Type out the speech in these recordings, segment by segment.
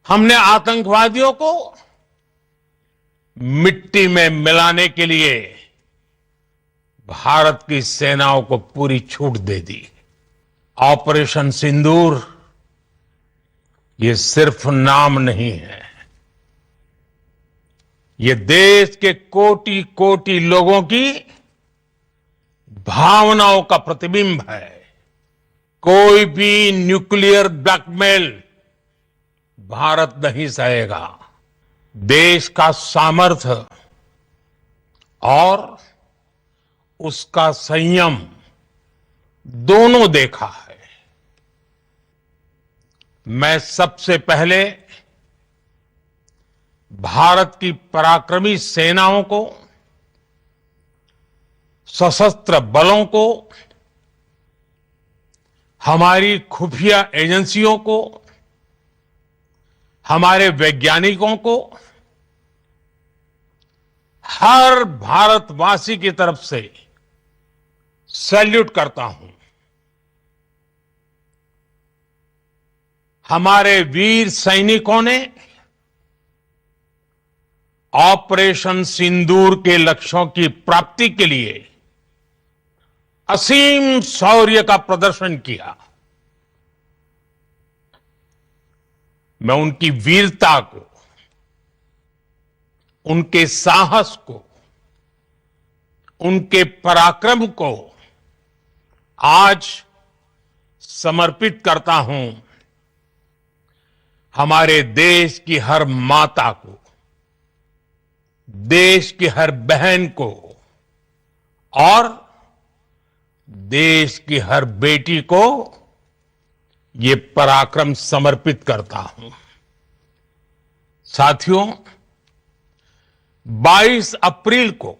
हमने आतंकवादियों को मिट्टी में मिलाने के लिए भारत की सेनाओं को पूरी छूट दे दी। ऑपरेशन सिंदूर ये सिर्फ नाम नहीं है, ये देश के कोटि कोटि लोगों की भावनाओं का प्रतिबिंब है। कोई भी न्यूक्लियर ब्लैकमेल भारत नहीं सहेगा। देश का सामर्थ्य और उसका संयम दोनों देखा है। मैं सबसे पहले भारत की पराक्रमी सेनाओं को, सशस्त्र बलों को, हमारी खुफिया एजेंसियों को, हमारे वैज्ञानिकों को, हर भारतवासी की तरफ से सैल्यूट करता हूं। हमारे वीर सैनिकों ने ऑपरेशन सिंदूर के लक्ष्यों की प्राप्ति के लिए असीम शौर्य का प्रदर्शन किया। मैं उनकी वीरता को, उनके साहस को, उनके पराक्रम को आज समर्पित करता हूं हमारे देश की हर माता को, देश की हर बहन को और देश की हर बेटी को ये पराक्रम समर्पित करता हूं। साथियों, 22 अप्रैल को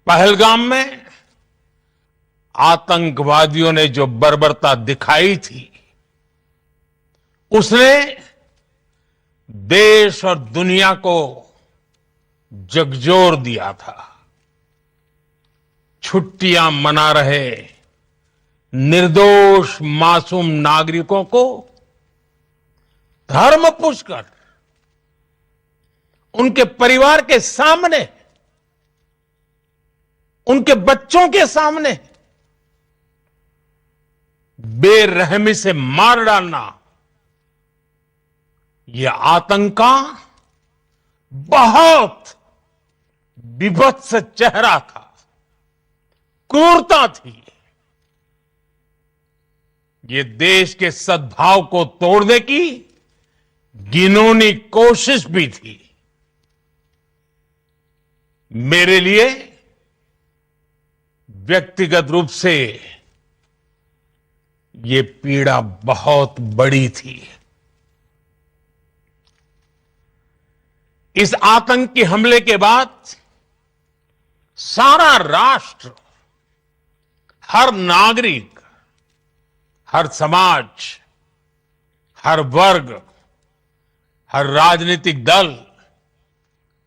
पहलगाम में आतंकवादियों ने जो बर्बरता दिखाई थी, उसने देश और दुनिया को झकझोर दिया था। छुट्टियां मना रहे निर्दोष मासूम नागरिकों को धर्म पूछकर उनके परिवार के सामने, उनके बच्चों के सामने बेरहमी से मार डालना, यह आतंक का बहुत विभत्स चेहरा था, क्रूरता थी। ये देश के सद्भाव को तोड़ने की घिनौनी कोशिश भी थी। मेरे लिए व्यक्तिगत रूप से ये पीड़ा बहुत बड़ी थी। इस आतंकी हमले के बाद सारा राष्ट्र, हर नागरिक, हर समाज, हर वर्ग, हर राजनीतिक दल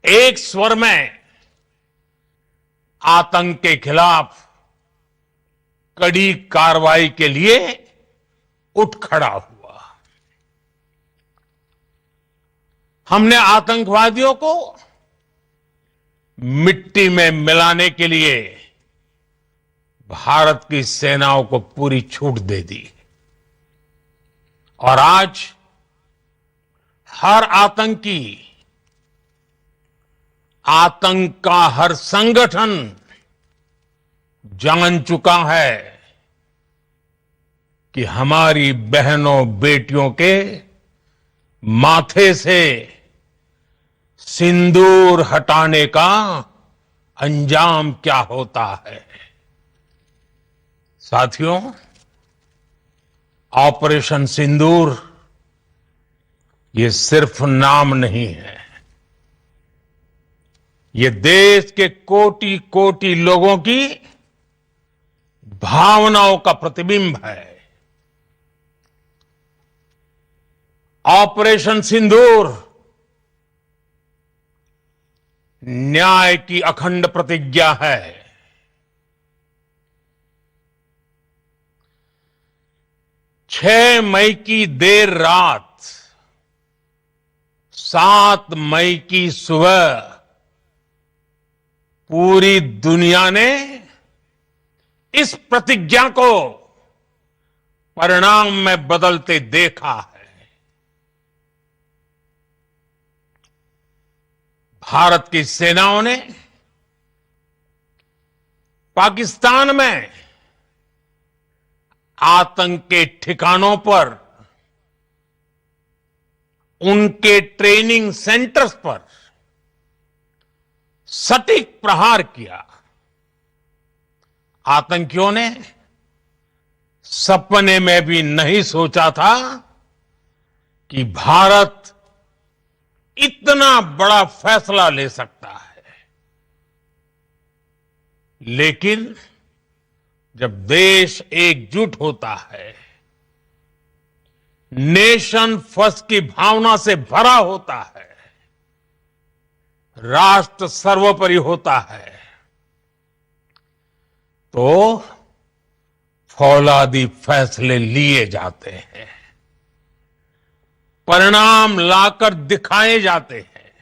एक स्वर में आतंक के खिलाफ कड़ी कार्रवाई के लिए उठ खड़ा हुआ। हमने आतंकवादियों को मिट्टी में मिलाने के लिए भारत की सेनाओं को पूरी छूट दे दी और आज हर आतंकी, आतंक का हर संगठन जान चुका है कि हमारी बहनों बेटियों के माथे से सिंदूर हटाने का अंजाम क्या होता है। साथियों, ऑपरेशन सिंदूर ये सिर्फ नाम नहीं है, ये देश के कोटि कोटि लोगों की भावनाओं का प्रतिबिंब है। ऑपरेशन सिंदूर न्याय की अखंड प्रतिज्ञा है। 6 मई की देर रात 7 मई की सुबह पूरी दुनिया ने इस प्रतिज्ञा को परिणाम में बदलते देखा है। भारत की सेनाओं ने पाकिस्तान में आतंक के ठिकानों पर, उनके ट्रेनिंग सेंटर्स पर सटीक प्रहार किया। आतंकियों ने सपने में भी नहीं सोचा था कि भारत इतना बड़ा फैसला ले सकता है। लेकिन जब देश एकजुट होता है, नेशन फर्स्ट की भावना से भरा होता है, राष्ट्र सर्वोपरि होता है, तो फौलादी फैसले लिए जाते हैं, परिणाम लाकर दिखाए जाते हैं।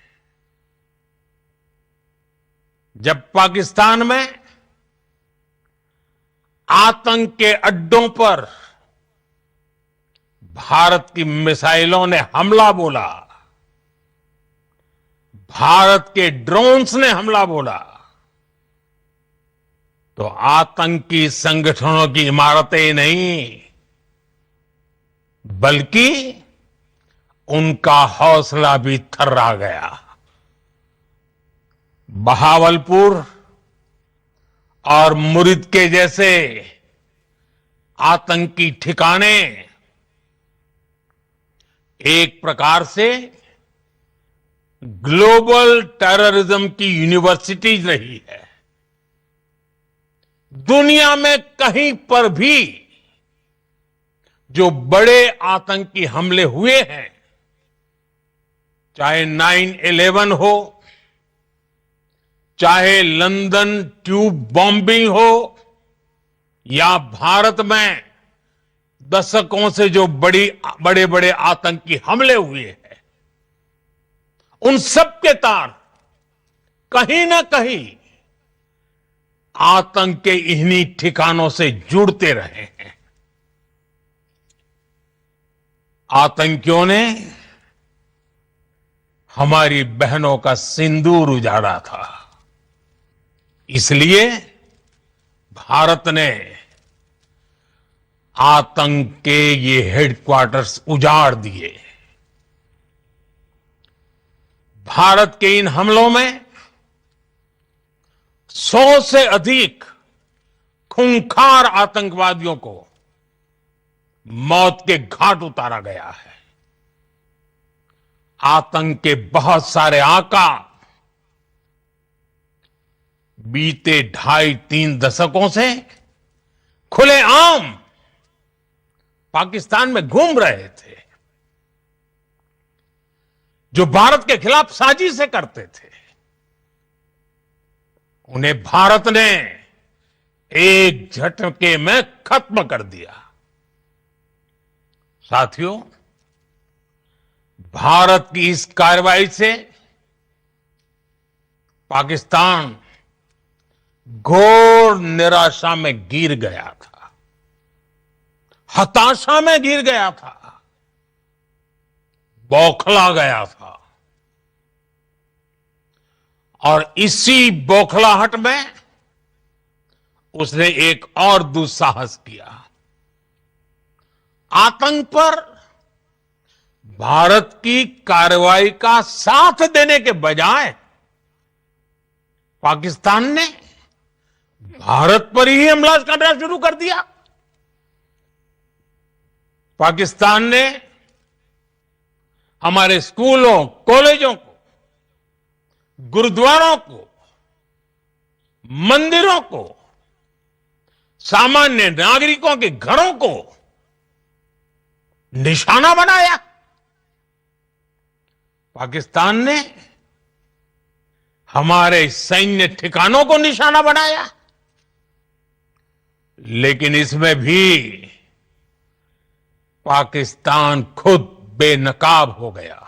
जब पाकिस्तान में आतंक के अड्डों पर भारत की मिसाइलों ने हमला बोला, भारत के ड्रोन्स ने हमला बोला, तो आतंकी संगठनों की इमारतें नहीं, बल्कि उनका हौसला भी थर्रा गया। बहावलपुर और मुरिद के जैसे आतंकी ठिकाने एक प्रकार से ग्लोबल टेररिज्म की यूनिवर्सिटीज रही है। दुनिया में कहीं पर भी जो बड़े आतंकी हमले हुए हैं, चाहे 9/11 हो, चाहे लंदन ट्यूब बॉम्बिंग हो, या भारत में दशकों से जो बड़े बड़े आतंकी हमले हुए हैं, उन सब के तार कहीं ना कहीं आतंक के इन्हीं ठिकानों से जुड़ते रहे हैं। आतंकियों ने हमारी बहनों का सिंदूर उजाड़ा था, इसलिए भारत ने आतंक के ये हेडक्वार्टर्स उजाड़ दिए। भारत के इन हमलों में 100 से अधिक खूंखार आतंकवादियों को मौत के घाट उतारा गया है। आतंक के बहुत सारे आका बीते 2.5-3 दशकों से खुलेआम पाकिस्तान में घूम रहे थे, जो भारत के खिलाफ साजिशें करते थे। उन्हें भारत ने एक झटके में खत्म कर दिया। साथियों, भारत की इस कार्रवाई से पाकिस्तान घोर निराशा में गिर गया था, हताशा में गिर गया था, बौखला गया था। और इसी बौखलाहट में उसने एक और दुस्साहस किया। आतंक पर भारत की कार्रवाई का साथ देने के बजाय पाकिस्तान ने भारत पर ही हमला करना शुरू कर दिया। पाकिस्तान ने हमारे स्कूलों, कॉलेजों को, गुरुद्वारों को, मंदिरों को, सामान्य नागरिकों के घरों को निशाना बनाया। पाकिस्तान ने हमारे सैन्य ठिकानों को निशाना बनाया। लेकिन इसमें भी पाकिस्तान खुद बेनकाब हो गया।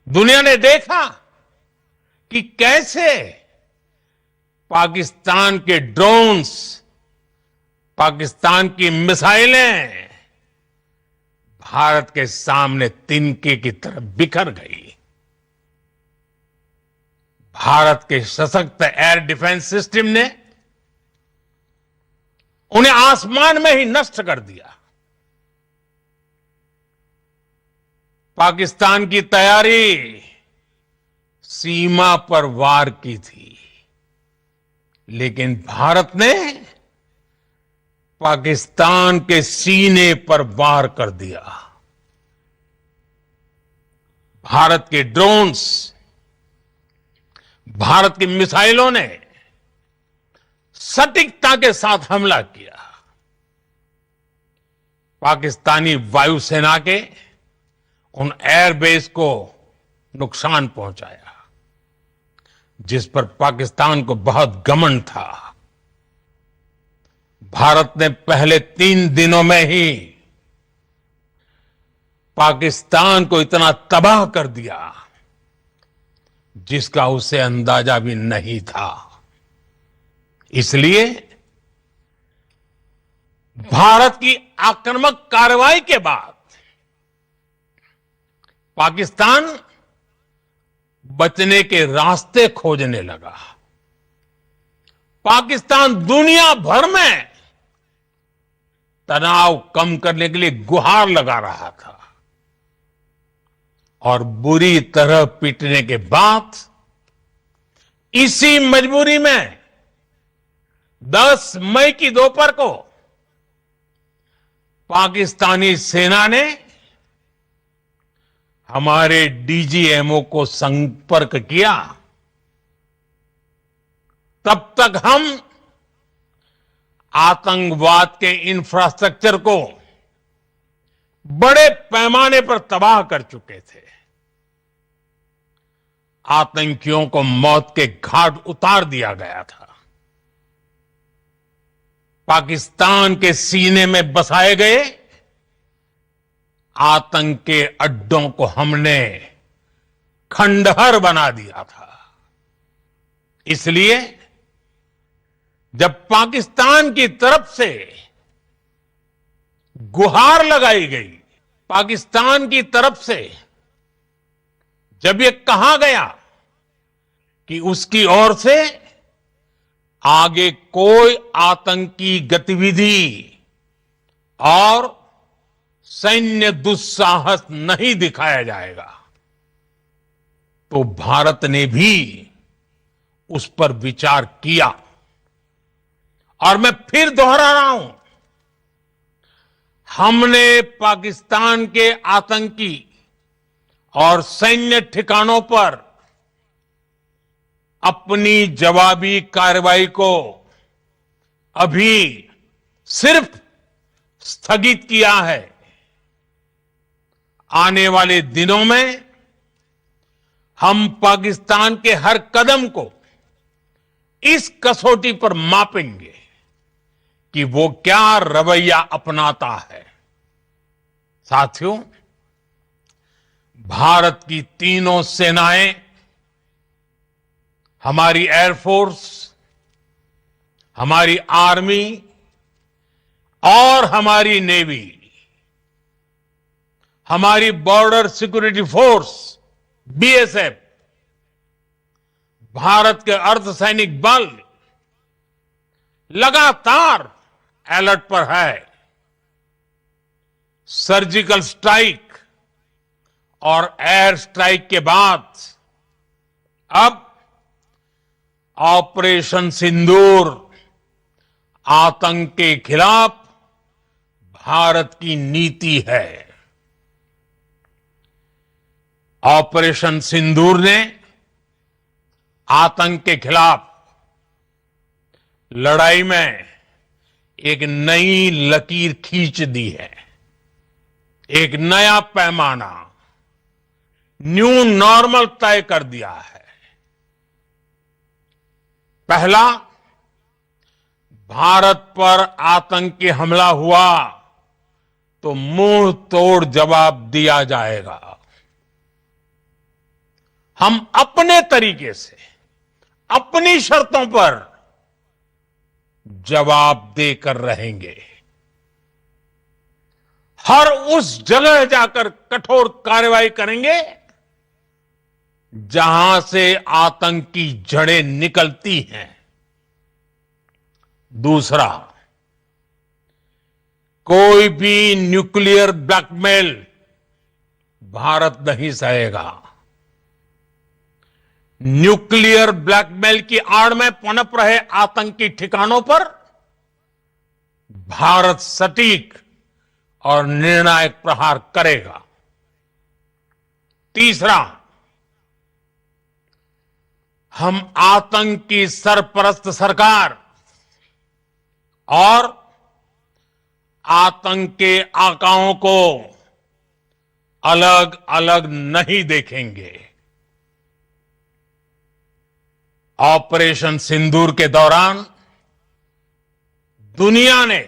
दुनिया ने देखा कि कैसे पाकिस्तान के ड्रोन्स, पाकिस्तान की मिसाइलें भारत के सामने तिनके की तरह बिखर गई। भारत के सशक्त एयर डिफेंस सिस्टम ने उन्हें आसमान में ही नष्ट कर दिया। पाकिस्तान की तैयारी सीमा पर वार की थी, लेकिन भारत ने पाकिस्तान के सीने पर वार कर दिया। भारत के ड्रोन्स, भारत की मिसाइलों ने सटीकता के साथ हमला किया। पाकिस्तानी वायुसेना के उन एयरबेस को नुकसान पहुंचाया, जिस पर पाकिस्तान को बहुत घमंड था। भारत ने पहले 3 दिनों में ही पाकिस्तान को इतना तबाह कर दिया जिसका उसे अंदाजा भी नहीं था। इसलिए भारत की आक्रामक कार्रवाई के बाद पाकिस्तान बचने के रास्ते खोजने लगा। पाकिस्तान दुनिया भर में तनाव कम करने के लिए गुहार लगा रहा था और बुरी तरह पीटने के बाद इसी मजबूरी में 10 मई की दोपहर को पाकिस्तानी सेना ने हमारे डीजीएमओ को संपर्क किया। तब तक हम आतंकवाद के इंफ्रास्ट्रक्चर को बड़े पैमाने पर तबाह कर चुके थे। आतंकियों को मौत के घाट उतार दिया गया था। पाकिस्तान के सीने में बसाए गए आतंक के अड्डों को हमने खंडहर बना दिया था। इसलिए जब पाकिस्तान की तरफ से गुहार लगाई गई, पाकिस्तान की तरफ से जब ये कहा गया कि उसकी ओर से आगे कोई आतंकी गतिविधि और सैन्य दुस्साहस नहीं दिखाया जाएगा, तो भारत ने भी उस पर विचार किया। और मैं फिर दोहरा रहा हूं, हमने पाकिस्तान के आतंकी और सैन्य ठिकानों पर अपनी जवाबी कार्रवाई को अभी सिर्फ स्थगित किया है। आने वाले दिनों में हम पाकिस्तान के हर कदम को इस कसौटी पर मापेंगे कि वो क्या रवैया अपनाता है। साथियों, भारत की तीनों सेनाएं, हमारी एयरफोर्स, हमारी आर्मी और हमारी नेवी, हमारी border security force BSF, Bharat के अर्धसैनिक बल लगातार अलर्ट पर है। सर्जिकल स्ट्राइक और एयर स्ट्राइक के बाद अब ऑपरेशन सिंदूर आतंक के खिलाफ भारत की नीति है। ऑपरेशन सिंदूर ने आतंक के खिलाफ लड़ाई में एक नई लकीर खींच दी है, एक नया पैमाना, न्यू नॉर्मल तय कर दिया है। पहला, भारत पर आतंकी हमला हुआ तो मुंह तोड़ जवाब दिया जाएगा। हम अपने तरीके से, अपनी शर्तों पर जवाब देकर रहेंगे। हर उस जगह जाकर कठोर कार्रवाई करेंगे जहां से आतंक की जड़ें निकलती हैं। दूसरा, कोई भी न्यूक्लियर ब्लैकमेल भारत नहीं सहेगा। न्यूक्लियर ब्लैकमेल की आड़ में पनप रहे आतंकी ठिकानों पर भारत सटीक और निर्णायक प्रहार करेगा। तीसरा, हम आतंक की सरपरस्त सरकार और आतंक के आकाओं को अलग अलग नहीं देखेंगे। ऑपरेशन सिंदूर के दौरान दुनिया ने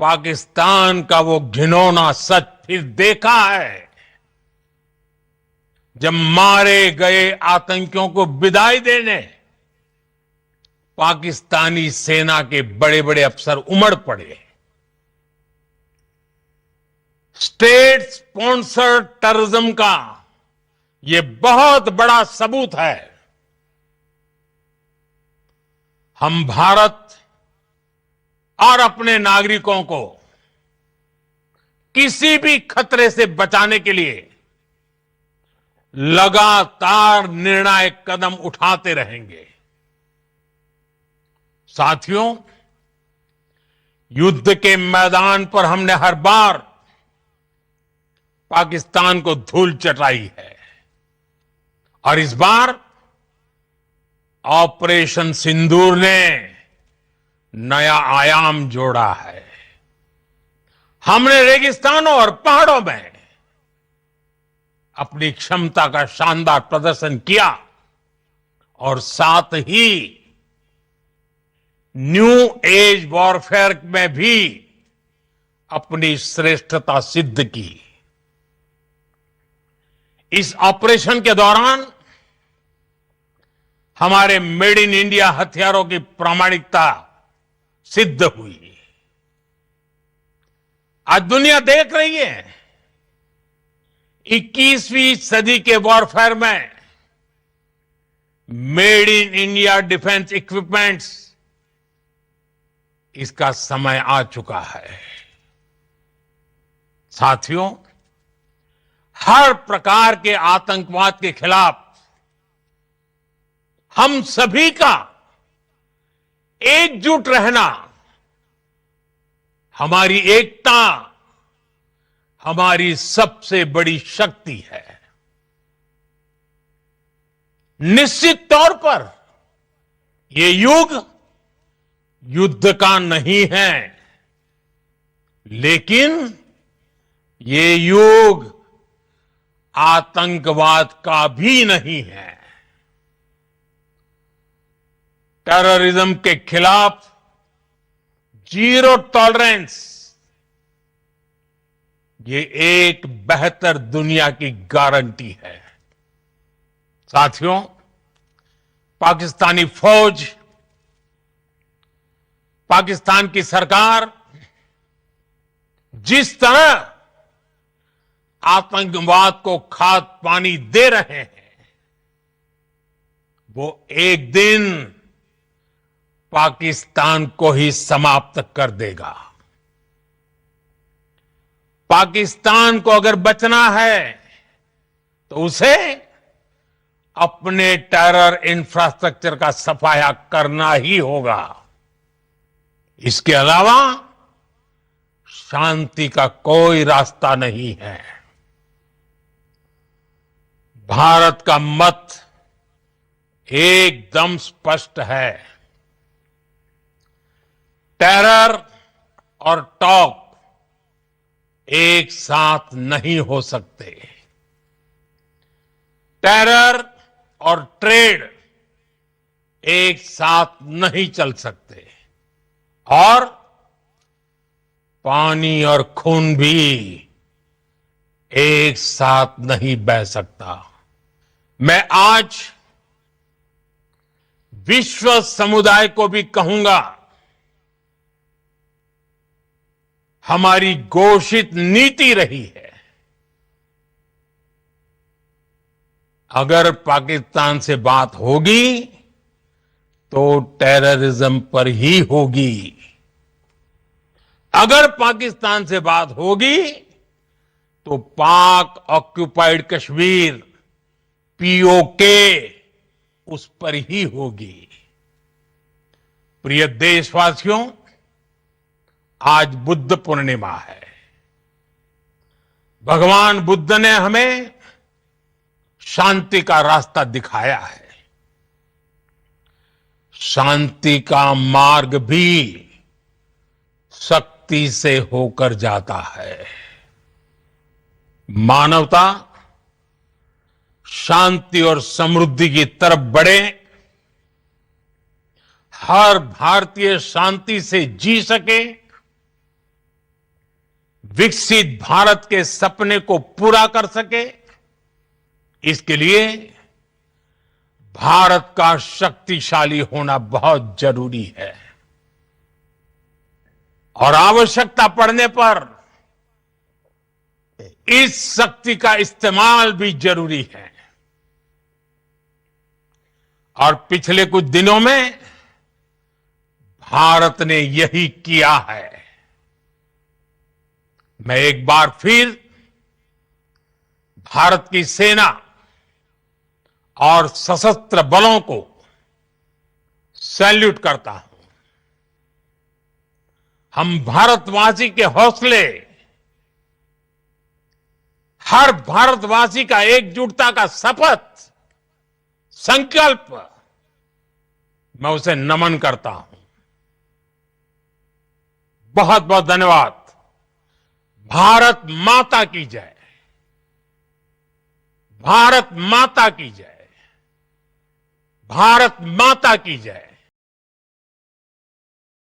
पाकिस्तान का वो घिनौना सच फिर देखा है, जब मारे गए आतंकियों को विदाई देने पाकिस्तानी सेना के बड़े बड़े अफसर उमड़ पड़े। स्टेट स्पॉन्सर्ड टेररिज्म का यह बहुत बड़ा सबूत है। हम भारत और अपने नागरिकों को किसी भी खतरे से बचाने के लिए लगातार निर्णायक कदम उठाते रहेंगे। साथियों, युद्ध के मैदान पर हमने हर बार पाकिस्तान को धूल चटाई है और इस बार ऑपरेशन सिंदूर ने नया आयाम जोड़ा है। हमने रेगिस्तानों और पहाड़ों में अपनी क्षमता का शानदार प्रदर्शन किया और साथ ही न्यू एज वॉरफेयर में भी अपनी श्रेष्ठता सिद्ध की। इस ऑपरेशन के दौरान हमारे मेड इन इंडिया हथियारों की प्रामाणिकता सिद्ध हुई। आज दुनिया देख रही है 21वीं सदी के वॉरफेयर में made in India defence equipments, इसका समय आ चुका है। साथियों, हर प्रकार के आतंकवाद के खिलाफ हम सभी का एकजुट रहना, हमारी एकता हमारी सबसे बड़ी शक्ति है। निश्चित तौर पर ये युग युद्ध का नहीं है, लेकिन ये युग आतंकवाद का भी नहीं है। टेररिज्म के खिलाफ जीरो टॉलरेंस, ये एक बेहतर दुनिया की गारंटी है। साथियों, पाकिस्तानी फौज, पाकिस्तान की सरकार जिस तरह आतंकवाद को खाद पानी दे रहे हैं, वो एक दिन पाकिस्तान को ही समाप्त कर देगा। पाकिस्तान को अगर बचना है तो उसे अपने टेरर इंफ्रास्ट्रक्चर का सफाया करना ही होगा। इसके अलावा शांति का कोई रास्ता नहीं है। भारत का मत एकदम स्पष्ट है। टेरर और टॉक एक साथ नहीं हो सकते। टेरर और ट्रेड एक साथ नहीं चल सकते और पानी और खून भी एक साथ नहीं बह सकता। मैं आज विश्व समुदाय को भी कहूंगा, हमारी घोषित नीति रही है, अगर पाकिस्तान से बात होगी तो टेररिज्म पर ही होगी। अगर पाकिस्तान से बात होगी तो पाक ऑक्युपाइड कश्मीर पीओके उस पर ही होगी। प्रिय देशवासियों, आज बुद्ध पूर्णिमा है। भगवान बुद्ध ने हमें शांति का रास्ता दिखाया है। शांति का मार्ग भी शक्ति से होकर जाता है। मानवता शांति और समृद्धि की तरफ बढ़े, हर भारतीय शांति से जी सके, विकसित भारत के सपने को पूरा कर सके, इसके लिए भारत का शक्तिशाली होना बहुत जरूरी है। और आवश्यकता पड़ने पर इस शक्ति का इस्तेमाल भी जरूरी है। और पिछले कुछ दिनों में भारत ने यही किया है। मैं एक बार फिर भारत की सेना और सशस्त्र बलों को सैल्यूट करता हूं। हम भारतवासी के हौसले, हर भारतवासी का एकजुटता का शपथ, संकल्प, मैं उसे नमन करता हूं। बहुत बहुत धन्यवाद। भारत माता की जय। भारत माता की जय। भारत माता की जय।